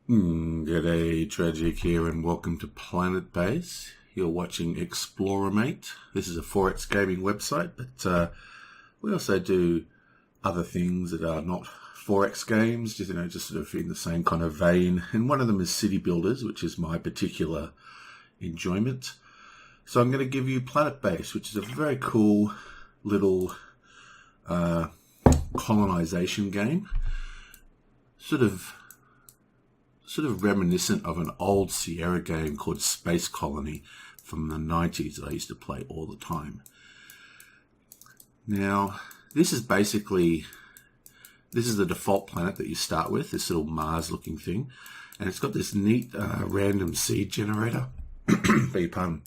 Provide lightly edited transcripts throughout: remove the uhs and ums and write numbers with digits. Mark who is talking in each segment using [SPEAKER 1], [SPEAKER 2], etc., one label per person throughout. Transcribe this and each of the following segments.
[SPEAKER 1] G'day, Tragic here, and welcome to Planetbase. You're watching Explorer Mate. This is a 4X gaming website, but we also do other things that are not 4X games, just sort of in the same kind of vein. And one of them is City Builders, which is my particular enjoyment. So I'm going to give you Planetbase, which is a very cool little colonization game. Sort of reminiscent of an old Sierra game called Space Colony from the 90s that I used to play all the time. Now, this is the default planet that you start with, this little Mars-looking thing, and it's got this neat random seed generator. Beg your pardon.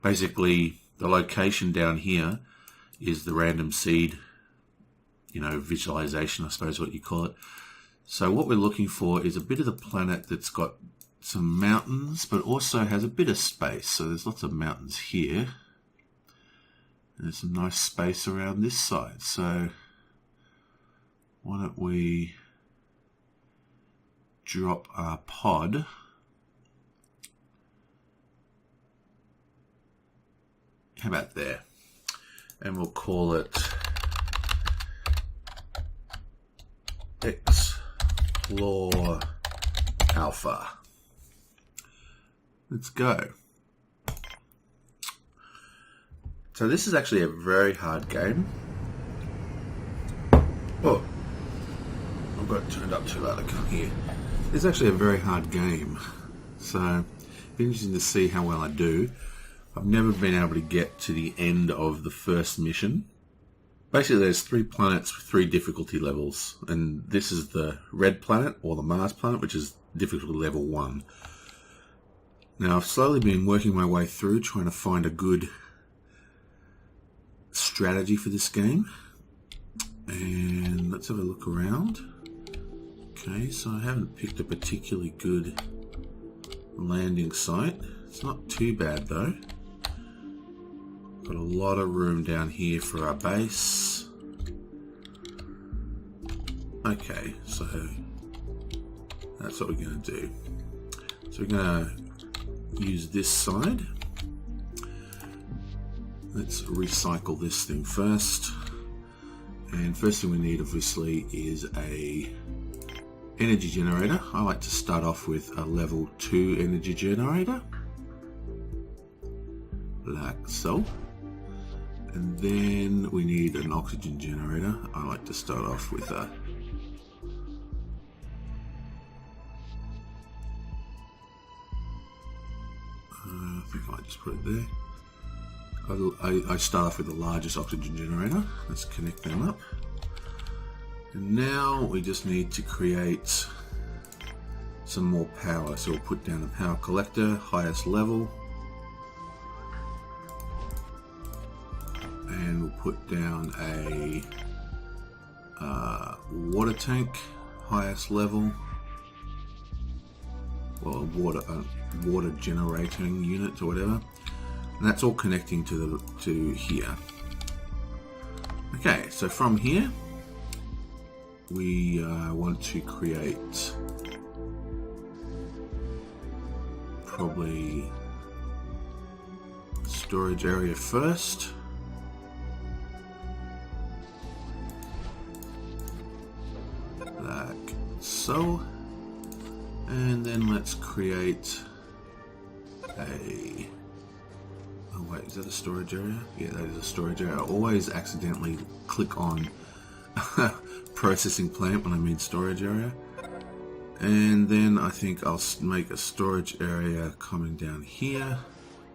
[SPEAKER 1] Basically, the location down here is the random seed, visualization, I suppose what you call it. So what we're looking for is a bit of the planet that's got some mountains, but also has a bit of space. So there's lots of mountains here. And there's some nice space around this side. So why don't we drop our pod how about there? And we'll call it Explore Alpha. Let's go. So this is actually a very hard game. Oh, I've got it turned up too loud, I can't hear. It's actually a very hard game. So it'll be interesting to see how well I do. I've never been able to get to the end of the first mission. Basically, there's 3 planets with 3 difficulty levels, and this is the red planet, or the Mars planet, which is difficulty level 1. Now, I've slowly been working my way through, trying to find a good strategy for this game. And let's have a look around. Okay, so I haven't picked a particularly good landing site. It's not too bad, though. Got a lot of room down here for our base. Okay, so that's what we're going to do. So we're going to use this side. Let's recycle this thing first. And first thing we need, obviously, is a energy generator. I like to start off with a level 2 energy generator, like so. And then we need an oxygen generator. I like to start off with a I think I might just put it there. I start off with the largest oxygen generator. Let's connect them up. And now we just need to create some more power. So we'll put down a power collector, highest level. And we'll put down a water tank, highest level. Well, a water generating unit or whatever. And that's all connecting to here. Okay, so from here we want to create probably a storage area first. Like so. And then let's create a... Oh wait, is that a storage area? Yeah, that is a storage area. I always accidentally click on processing plant when I mean storage area. And then I think I'll make a storage area coming down here.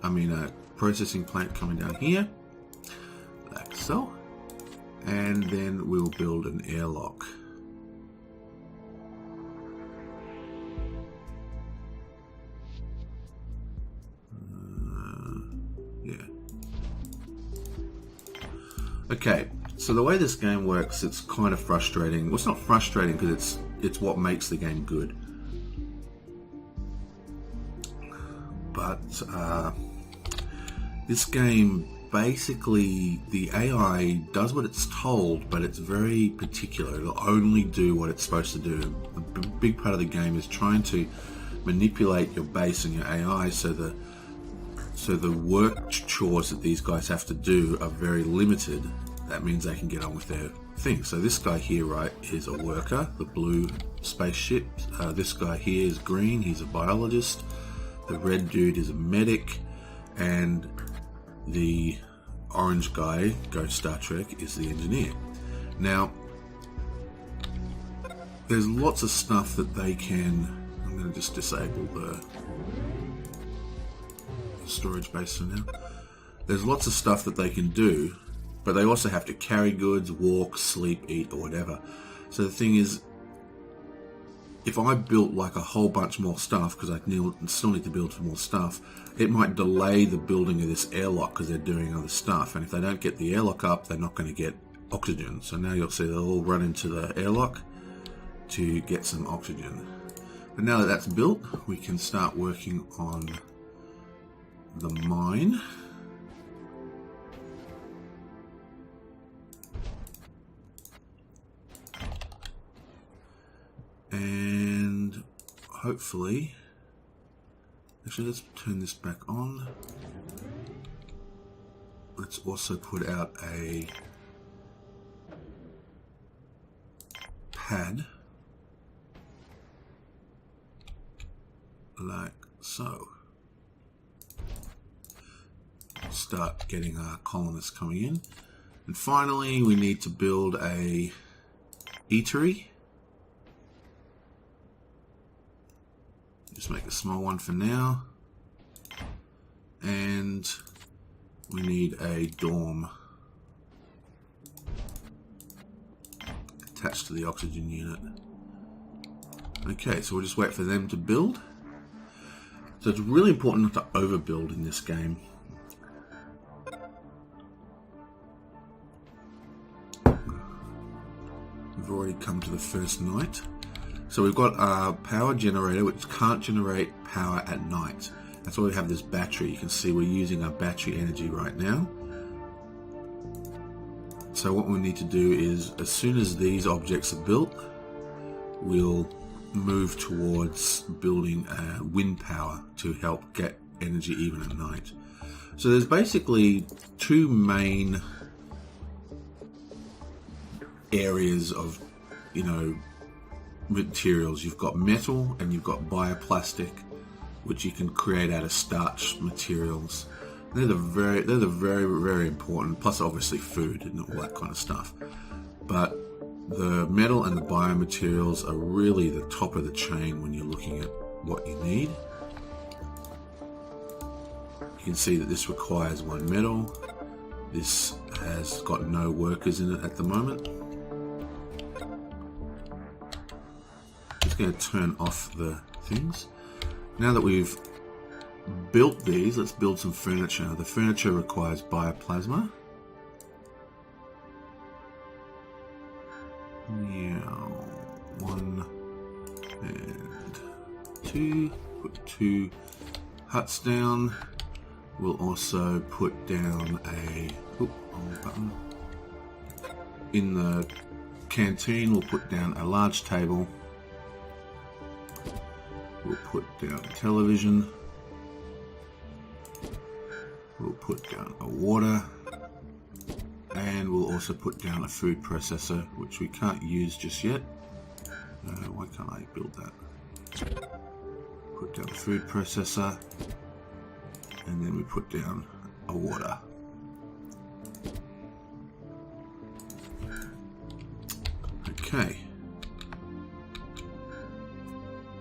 [SPEAKER 1] I mean a processing plant coming down here. Like so. And then we'll build an airlock. Okay, so the way this game works, it's kind of frustrating. Well, it's not frustrating because it's what makes the game good. But this game basically the AI does what it's told, but it's very particular. It'll only do what it's supposed to do. A big part of the game is trying to manipulate your base and your AI so the work chores that these guys have to do are very limited. That means they can get on with their thing. So this guy here, right, is a worker, the blue spaceship. This guy here is green, he's a biologist. The red dude is a medic, and the orange guy, Ghost Star Trek, is the engineer. Now, there's lots of stuff that they can... I'm going to just disable the storage base for now. There's lots of stuff that they can do, but they also have to carry goods, walk, sleep, eat, or whatever. So the thing is, if I built like a whole bunch more stuff, because I still need to build some more stuff, it might delay the building of this airlock because they're doing other stuff. And if they don't get the airlock up, they're not going to get oxygen. So now you'll see they'll all run into the airlock to get some oxygen. But now that that's built, we can start working on the mine. And hopefully, actually let's turn this back on. Let's also put out a pad like so. Start getting our colonists coming in. And finally, we need to build a eatery. Just make a small one for now. And we need a dorm attached to the oxygen unit. Okay, so we'll just wait for them to build. So it's really important not to overbuild in this game. We've already come to the first night. So we've got our power generator, which can't generate power at night. That's why we have this battery. You can see we're using our battery energy right now. So what we need to do is, as soon as these objects are built, we'll move towards building wind power to help get energy even at night. So there's basically two main areas of, materials. You've got metal and you've got bioplastic, which you can create out of starch materials. They're the very, very important. Plus, obviously, food and all that kind of stuff. But the metal and the biomaterials are really the top of the chain when you're looking at what you need. You can see that this requires one metal. This has got no workers in it at the moment. Just going to turn off the things. Now that we've built these, let's build some furniture. The furniture requires bioplasma. Yeah, 1 and 2. Put 2 huts down. We'll also put down a button. In the canteen, we'll put down a large table. We'll put down a television. We'll put down a water. And we'll also put down a food processor, which we can't use just yet. Why can't I build that? Put down a food processor. And then we put down a water. Okay.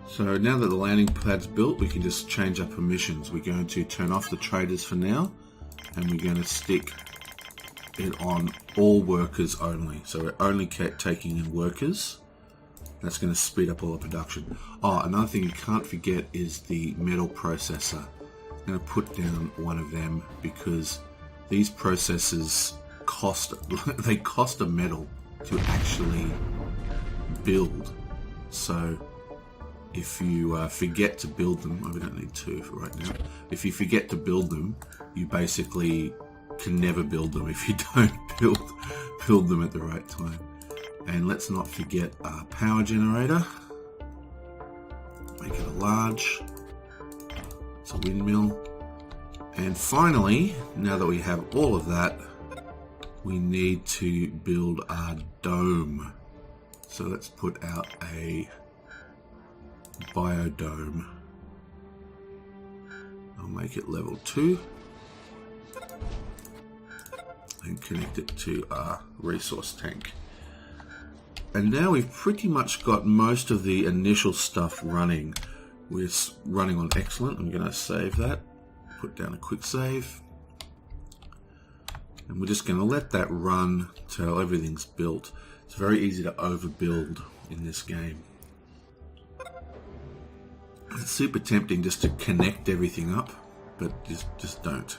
[SPEAKER 1] So now that the landing pad's built, we can just change our permissions. We're going to turn off the traders for now, and we're going to stick it on all workers only. So we're only taking in workers. That's going to speed up all the production. Oh, another thing you can't forget is the metal processor. I'm going to put down one of them because these processors cost a metal to actually build. So if you forget to build them, we don't need 2 for right now. If you forget to build them, you basically can never build them if you don't build them at the right time. And let's not forget our power generator. Make it a large. It's a windmill. And finally, now that we have all of that, we need to build our dome. So let's put out a biodome. I'll make it level 2 and connect it to our resource tank. And now we've pretty much got most of the initial stuff running. We're running on excellent. I'm going to save that, put down a quick save, and we're just going to let that run till everything's built. It's very easy to overbuild in this game. It's super tempting just to connect everything up, but just don't.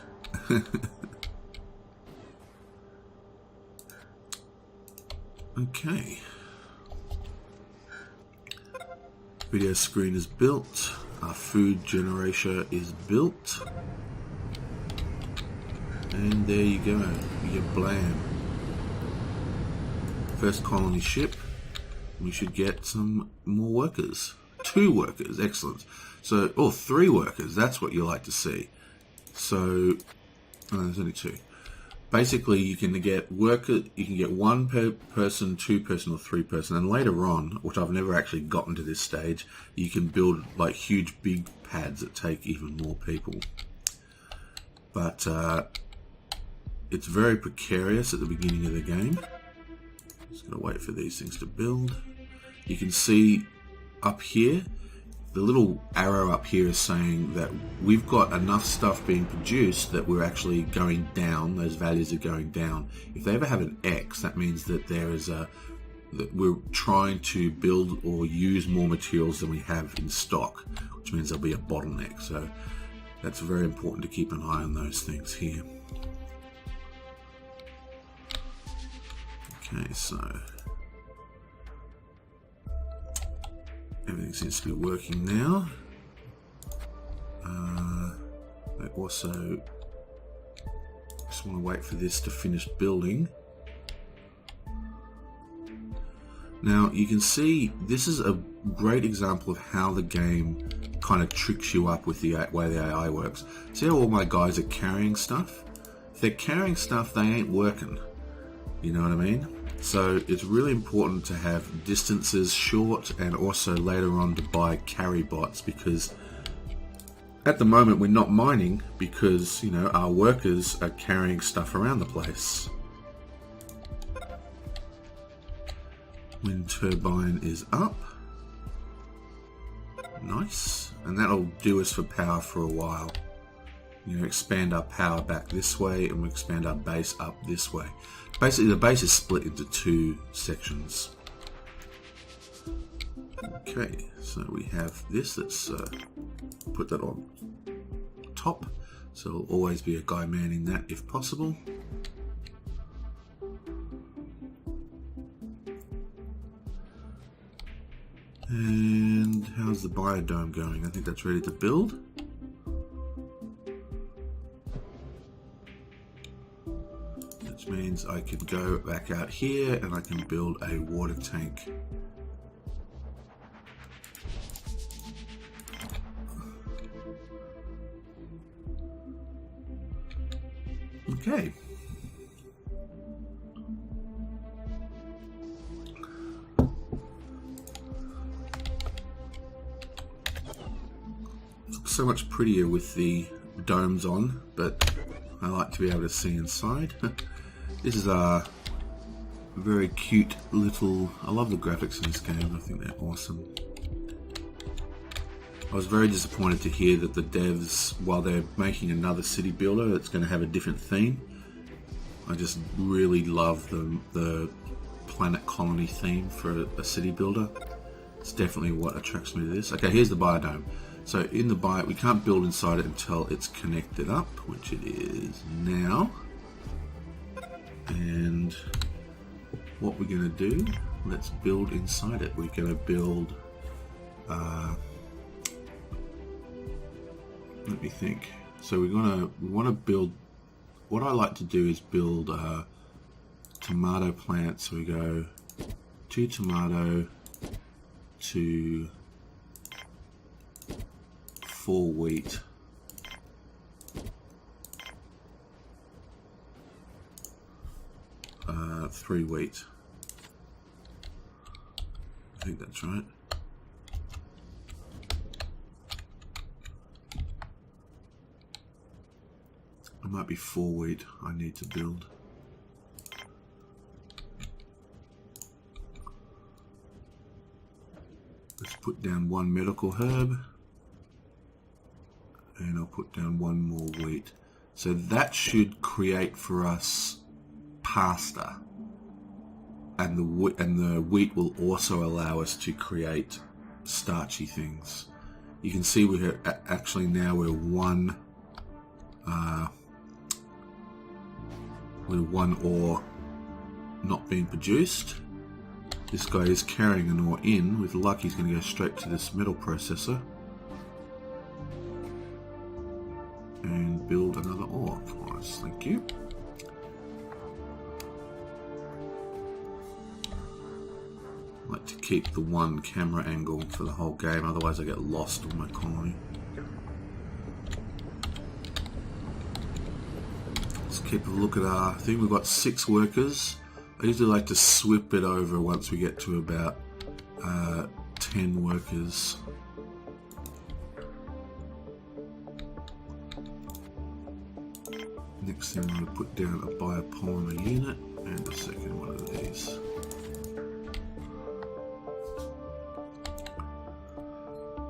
[SPEAKER 1] Okay. Video screen is built. Our food generator is built. And there you go. Your blam. First colony ship. We should get some more workers. 2 workers. Excellent. So, 3 workers. That's what you like to see. So, there's only 2. Basically, you can get worker. You can get 1 per person, 2 person, or 3 person, and later on, which I've never actually gotten to this stage, you can build like huge, big pads that take even more people. But it's very precarious at the beginning of the game. Just gonna wait for these things to build. You can see up here, the little arrow up here is saying that we've got enough stuff being produced that we're actually going down. Those values are going down. If they ever have an X, that means that there is that we're trying to build or use more materials than we have in stock, which means there'll be a bottleneck. So that's very important to keep an eye on those things here. Okay, so everything seems to be working now. I also just want to wait for this to finish building. Now you can see this is a great example of how the game kind of tricks you up with the way the AI works. See how all my guys are carrying stuff? If they're carrying stuff, they ain't working. You know what I mean? So it's really important to have distances short and also later on to buy carry bots, because at the moment we're not mining because, you know, our workers are carrying stuff around the place. Wind turbine is up. Nice. And that'll do us for power for a while. You know, expand our power back this way and we expand our base up this way. Basically the base is split into 2 sections. Okay, so we have this. Let's put that on top. So there'll always be a guy manning that if possible. And how's the biodome going? I think that's ready to build. Which means I can go back out here and I can build a water tank. Okay. Looks so much prettier with the domes on, but I like to be able to see inside. This is a very cute little... I love the graphics in this game. I think they're awesome. I was very disappointed to hear that the devs, while they're making another city builder that's going to have a different theme, I just really love the planet colony theme for a city builder. It's definitely what attracts me to this. Okay, here's the biodome. So in the bio, we can't build inside it until it's connected up, which it is now. And what we're going to do, let's build inside it. We're going to build... let me think. So we want to build what I like to do is build tomato plants. So we go 2 tomato to 4 wheat. Three wheat. I think that's right. It might be 4 wheat I need to build. Let's put down 1 medical herb. And I'll put down 1 more wheat. So that should create for us pasta. And the wheat will also allow us to create starchy things. You can see we're actually now we're one ore not being produced. This guy is carrying an ore in. With luck, he's going to go straight to this metal processor and build another ore for us. Thank you. I like to keep the one camera angle for the whole game, otherwise I get lost on my colony. Let's keep a look at our thing. We've got 6 workers. I usually like to swip it over once we get to about 10 workers. Next thing I'm going to put down a biopolymer unit and a second one of these.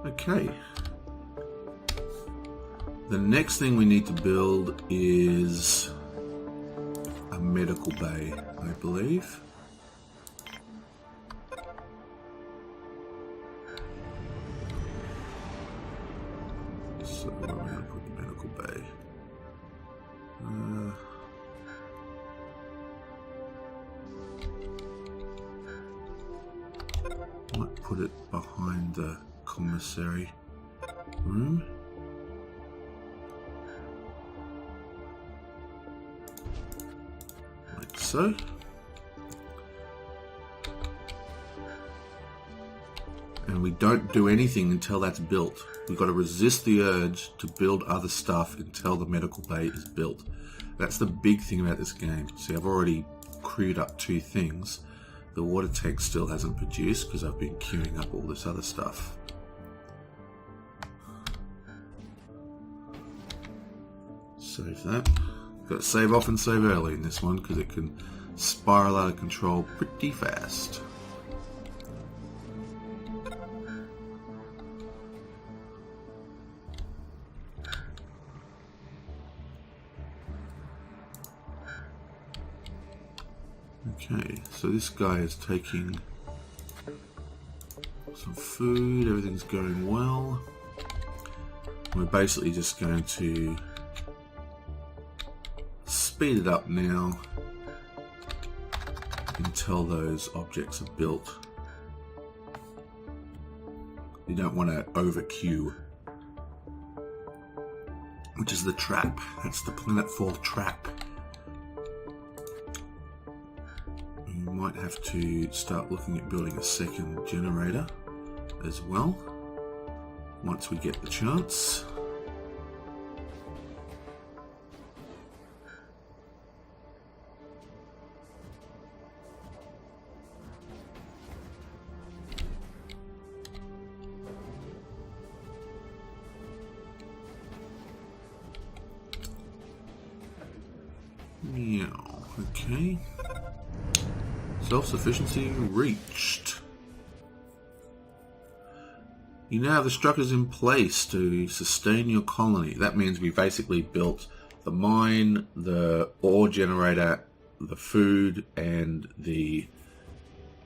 [SPEAKER 1] Okay. The next thing we need to build is a medical bay, I believe. So where am I going to put the medical bay? Might put it behind the commissary room. Like so. And we don't do anything until that's built. We've got to resist the urge to build other stuff until the medical bay is built. That's the big thing about this game. See, I've already crewed up 2 things. The water tank still hasn't produced because I've been queuing up all this other stuff. Save that. Got to save off and save early in this one because it can spiral out of control pretty fast. Okay, so this guy is taking some food, everything's going well. We're basically just going to speed it up now until those objects are built. You don't want to over queue, which is the trap. That's the planetfall trap. You might have to start looking at building a second generator as well once we get the chance. Yeah, okay. Self-sufficiency reached. You now have the structures in place to sustain your colony. That means we basically built the mine, the ore generator, the food, and the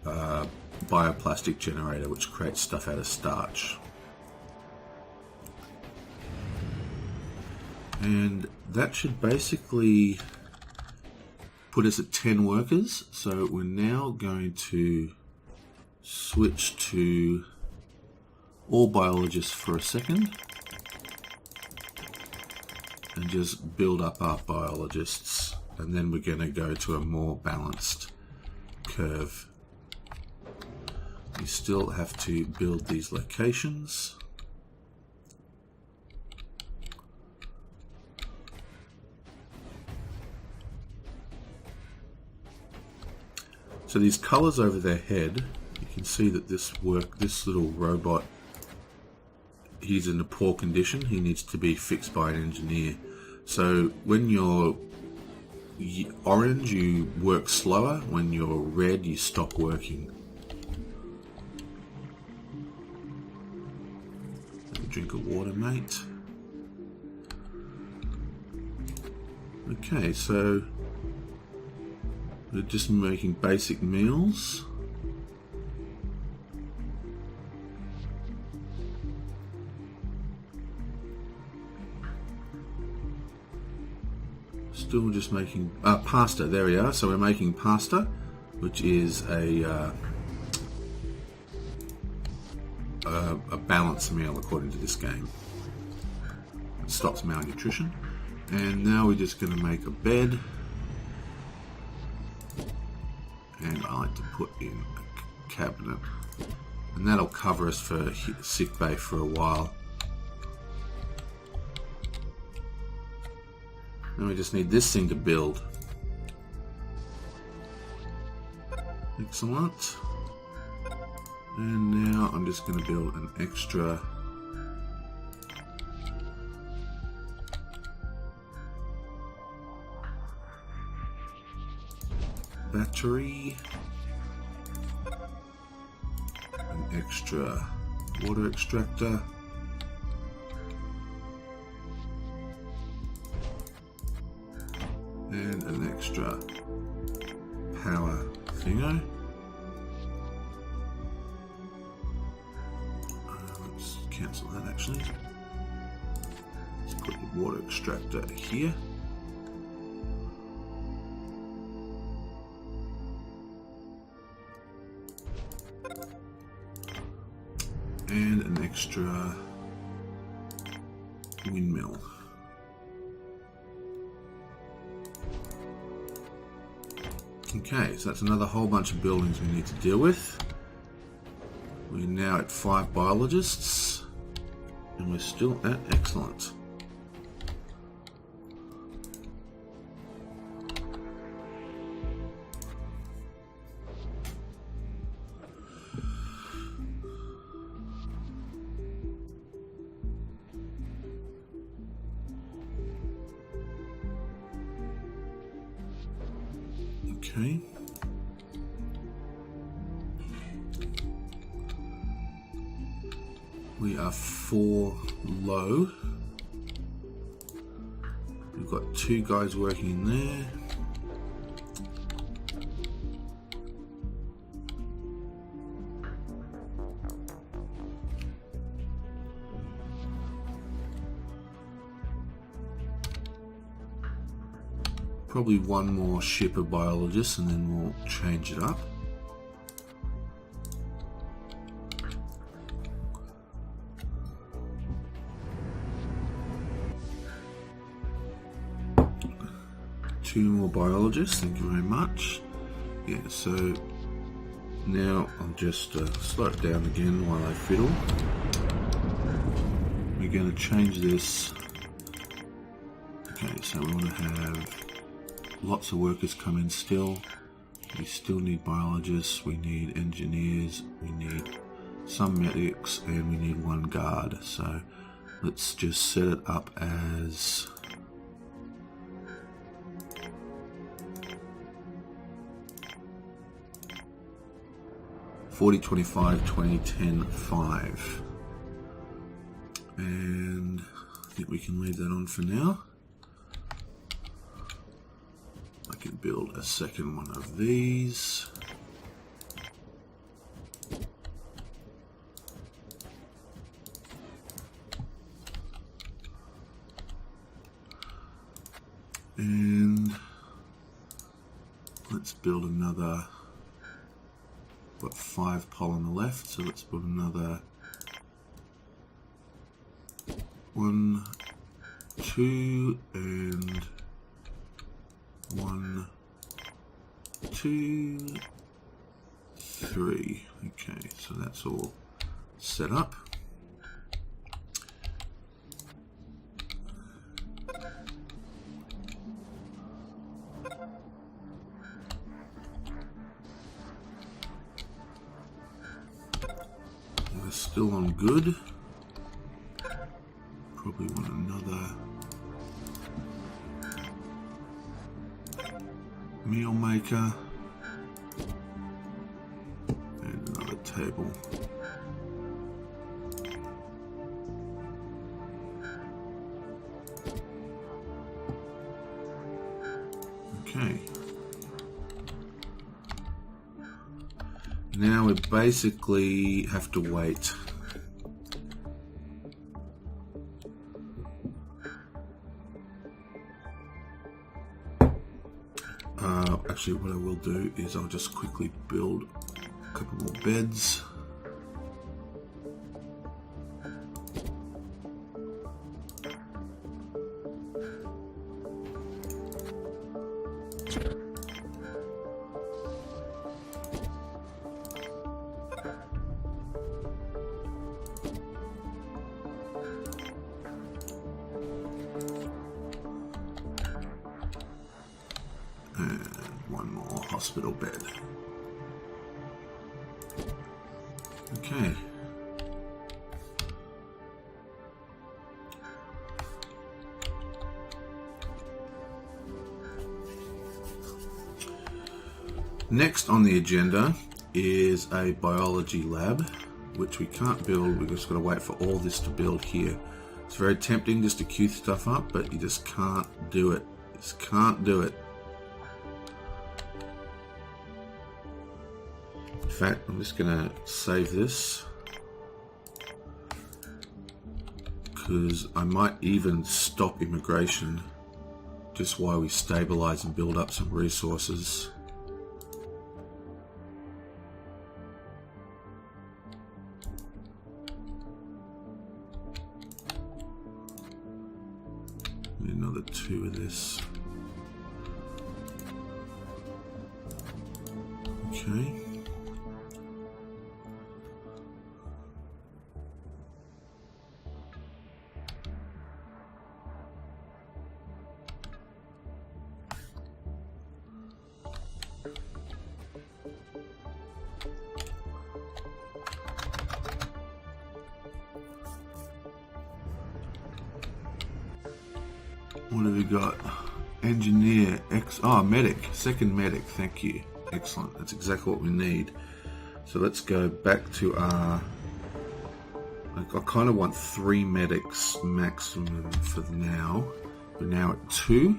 [SPEAKER 1] bioplastic generator, which creates stuff out of starch. And that should basically put us at 10 workers. So we're now going to switch to all biologists for a second. and just build up our biologists, and then we're going to go to a more balanced curve. We still have to build these locations. So these colors over their head, you can see that this little robot, he's in a poor condition. He needs to be fixed by an engineer. So when you're orange, you work slower. When you're red, you stop working. Have a drink of water, mate. Okay, so we're just making basic meals. Still just making pasta. There we are. So we're making pasta, which is a balanced meal according to this game. It stops malnutrition. And now we're just going to make a bed. And I like to put in a cabinet, and that'll cover us for sick bay for a while. Then we just need this thing to build. Excellent. And now I'm just going to build an extra battery, an extra water extractor, and an extra power thingo. Let's cancel that actually. Let's put the water extractor here. And an extra windmill. Okay, so that's another whole bunch of buildings we need to deal with. We're now at 5 biologists, and we're still at excellent. Okay. We are 4 low. We've got 2 guys working in there. Probably 1 more ship of biologists, and then we'll change it up. Two more biologists, thank you very much. Yeah, so now I'll just slow it down again while I fiddle. We're going to change this. Okay, so we want to have lots of workers come in still. We still need biologists, we need engineers, we need some medics, and we need 1 guard. So let's just set it up as $40, $25, $20, $10, $5. And I think we can leave that on for now. I can build a second one of these. And let's build another, got 5 pol on the left, so let's put another 1, 2 and 1, 2, 3. Okay, so that's all set up. We're still on good. Probably want another meal maker and another table. Okay. Now we basically have to wait. Actually, what I will do is I'll just quickly build a couple more beds. One more hospital bed. Okay. Next on the agenda is a biology lab, which we can't build. We've just got to wait for all this to build here. It's very tempting just to queue stuff up, but you just can't do it. Just can't do it. In fact, I'm just going to save this because I might even stop immigration just while we stabilize and build up some resources. Need another 2 of this. Okay. What have we got? Engineer, medic, second medic, thank you. Excellent, that's exactly what we need. So let's go back to our, I kind of want 3 medics maximum for now. We're now at 2.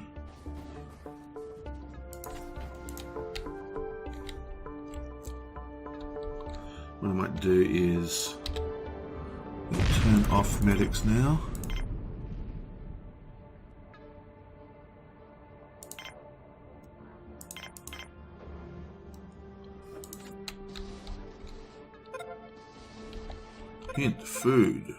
[SPEAKER 1] What I might do is turn off medics now. Hint, food.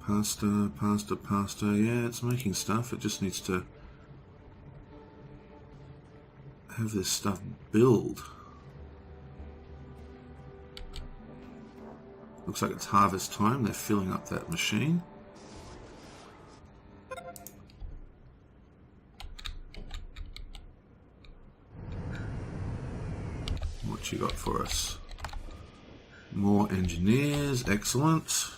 [SPEAKER 1] Pasta. Yeah, it's making stuff. It just needs to have this stuff build. Looks like it's harvest time. They're filling up that machine. What you got for us? More engineers, excellent.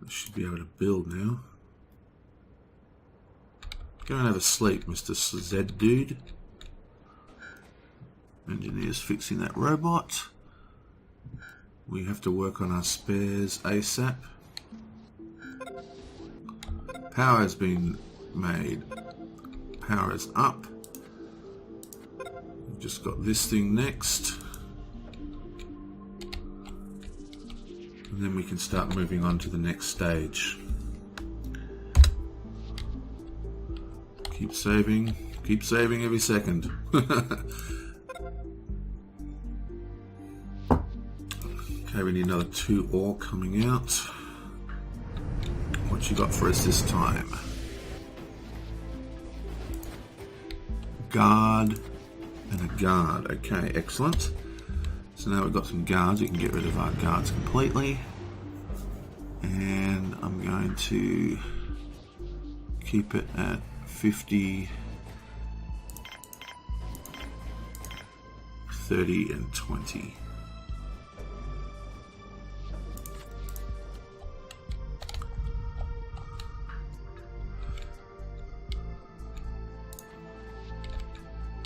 [SPEAKER 1] I should be able to build now. Go and have a sleep, Mr. Z dude. Engineers fixing that robot. We have to work on our spares ASAP. Power has been made. Power is up. We've just got this thing next. And then we can start moving on to the next stage. Keep saving every second. Okay, we need another 2 ore coming out. What you got for us this time? Guard and a guard. Okay, excellent. So now we've got some guards. We can get rid of our guards completely. And I'm going to keep it at 50, 30 and 20.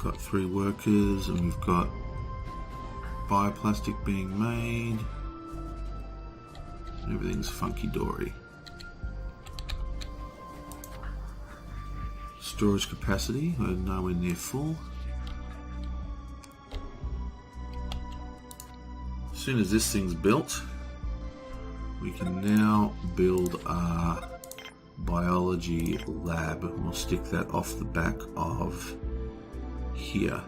[SPEAKER 1] Got 3 workers, and we've got bioplastic being made. Everything's funky-dory. Storage capacity, we're nowhere near full. As soon as this thing's built, we can now build our biology lab. We'll stick that off the back of here.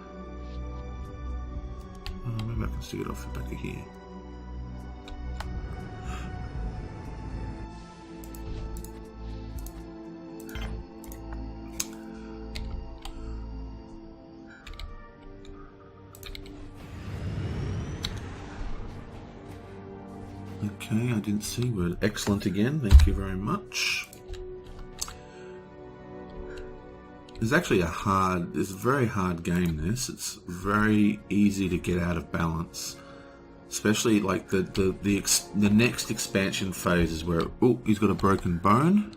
[SPEAKER 1] Oh, maybe I can stick it off the back of here. Okay, I didn't see. We're excellent again. Thank you very much. It's actually it's a very hard game, this. It's very easy to get out of balance. Especially like the next expansion phase is where, oh, he's got a broken bone.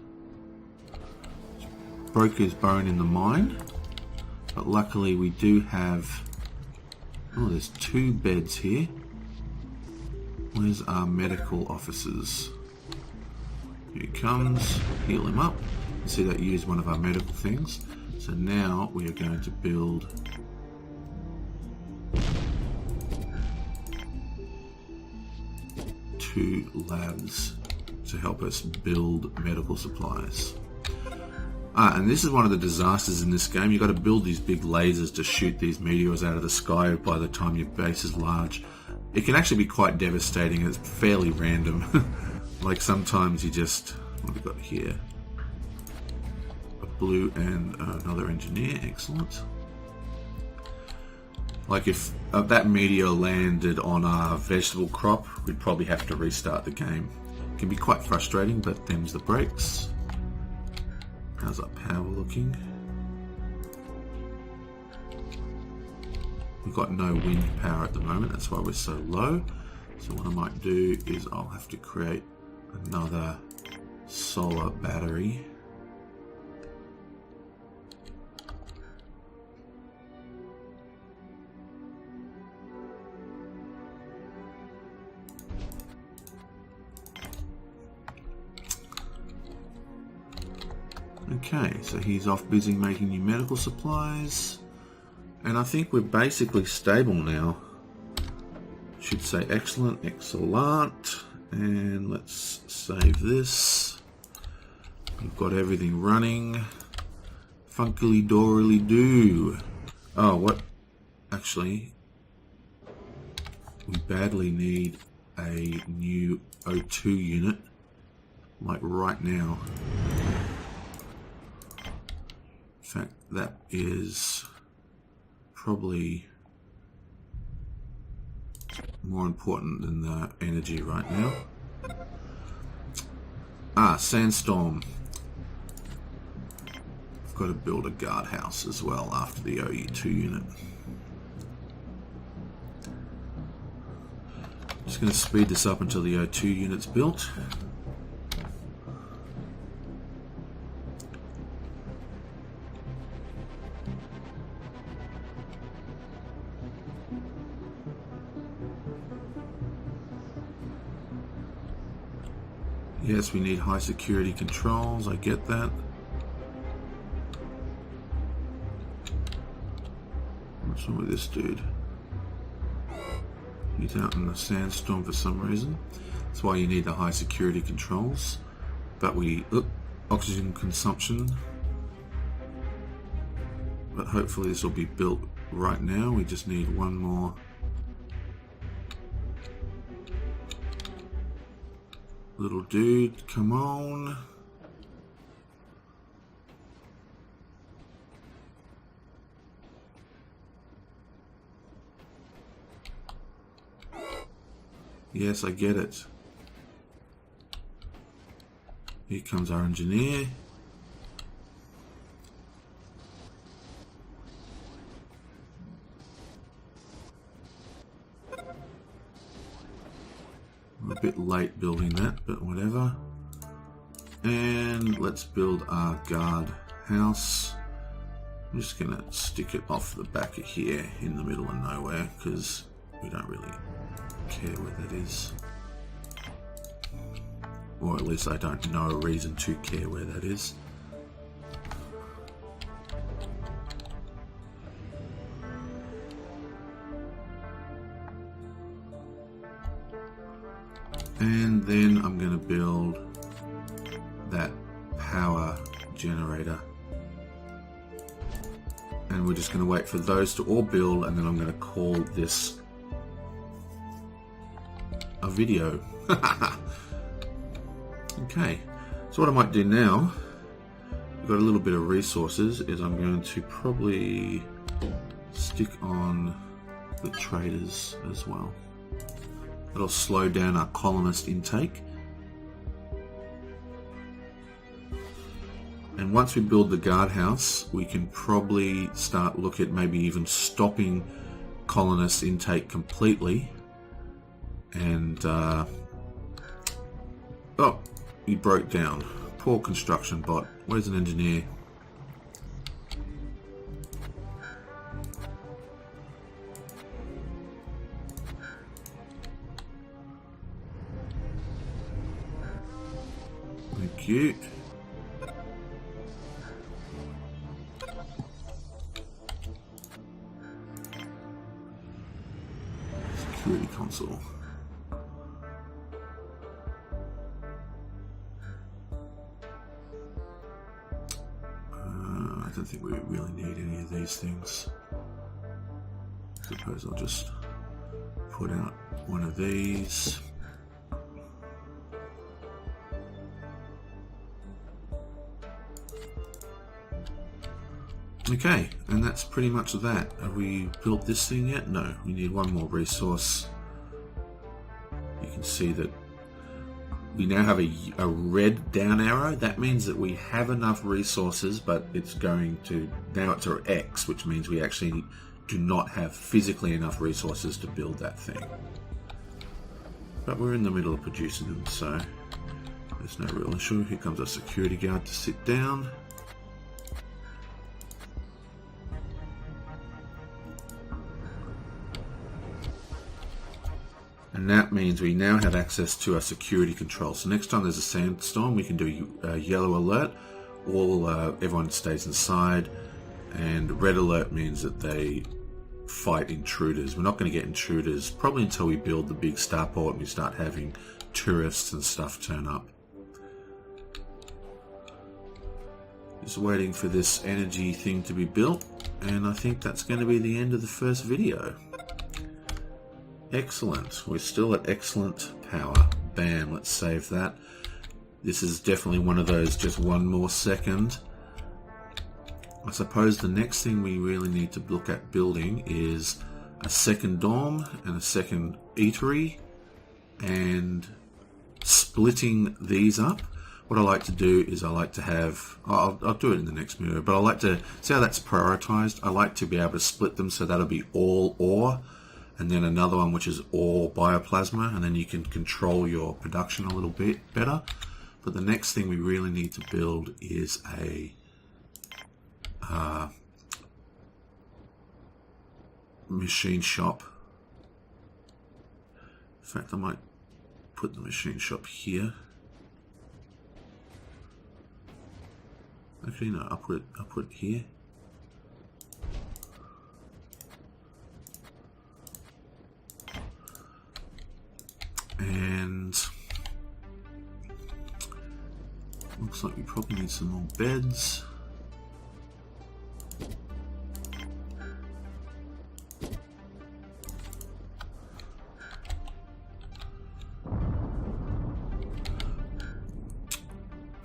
[SPEAKER 1] Broke his bone in the mine. But luckily we do have, oh, there's 2 beds here. Where's our medical officers? Here he comes, heal him up. You see that used one of our medical things. So now we are going to build two labs to help us build medical supplies. And this is one of the disasters in this game. You've got to build these big lasers to shoot these meteors out of the sky by the time your base is large. It can actually be quite devastating. It's fairly random. Like sometimes you just, what have we got here? A blue and another engineer, excellent. Like if that meteor landed on our vegetable crop, we'd probably have to restart the game. It can be quite frustrating, but them's the breaks. How's our power looking? We've got no wind power at the moment, that's why we're so low. So what I might do is I'll have to create another solar battery. Okay, so he's off busy making new medical supplies. And I think we're basically stable now. Should say excellent, excellent. And let's save this. We've got everything running. Funkily dorily do. Oh, what? Actually, we badly need a new O2 unit. Like right now. In fact, that is probably more important than the energy right now. Sandstorm. I've got to build a guardhouse as well after the OE2 unit. Just going to speed this up until the O2 unit's built. Yes, we need high security controls, I get that. What's wrong with this dude? He's out in the sandstorm for some reason. That's why you need the high security controls. But oxygen consumption. But hopefully this will be built right now. We just need one more little dude. Come on. Yes, I get it. Here comes our engineer. I'm a bit late building that, but whatever. And let's build our guard house. I'm just going to stick it off the back of here in the middle of nowhere because we don't really care where that is. Or at least I don't know a reason to care where that is. And then I'm going to build that power generator. And we're just going to wait for those to all build, and then I'm going to call this a video. Okay, so what I might do now, we've got a little bit of resources, is I'm going to probably stick on the traders as well. That'll slow down our colonist intake. And once we build the guardhouse, we can probably start look at maybe even stopping colonist intake completely. And oh, he broke down. Poor construction bot. Where's an engineer? Thank you. Security console. I don't think we really need any of these things. I suppose I'll just put out one of these. Okay, and that's pretty much that. Have we built this thing yet? No, we need one more resource. You can see that we now have a red down arrow. That means that we have enough resources, but it's going to, now it's our X, which means we actually do not have physically enough resources to build that thing. But we're in the middle of producing them, so there's no real issue. Here comes our security guard to sit down. And that means we now have access to our security controls. So next time there's a sandstorm, we can do a yellow alert. Everyone stays inside. And red alert means that they fight intruders. We're not going to get intruders probably until we build the big starport and we start having tourists and stuff turn up. Just waiting for this energy thing to be built. And I think that's going to be the end of the first video. Excellent. We're still at excellent power. Bam, let's save that. This is definitely one of those just one more second. I suppose the next thing we really need to look at building is a second dorm and a second eatery and splitting these up. What I like to do is I like to have, I'll do it in the next video, but I like to see how that's prioritized. I like to be able to split them so that'll be all ore, and then another one which is all bioplasma, and then you can control your production a little bit better. But the next thing we really need to build is a machine shop. In fact, I might put the machine shop here. Actually, no, I'll put it here. some more beds.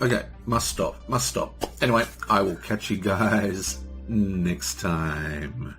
[SPEAKER 1] Okay, must stop. Anyway, I will catch you guys next time.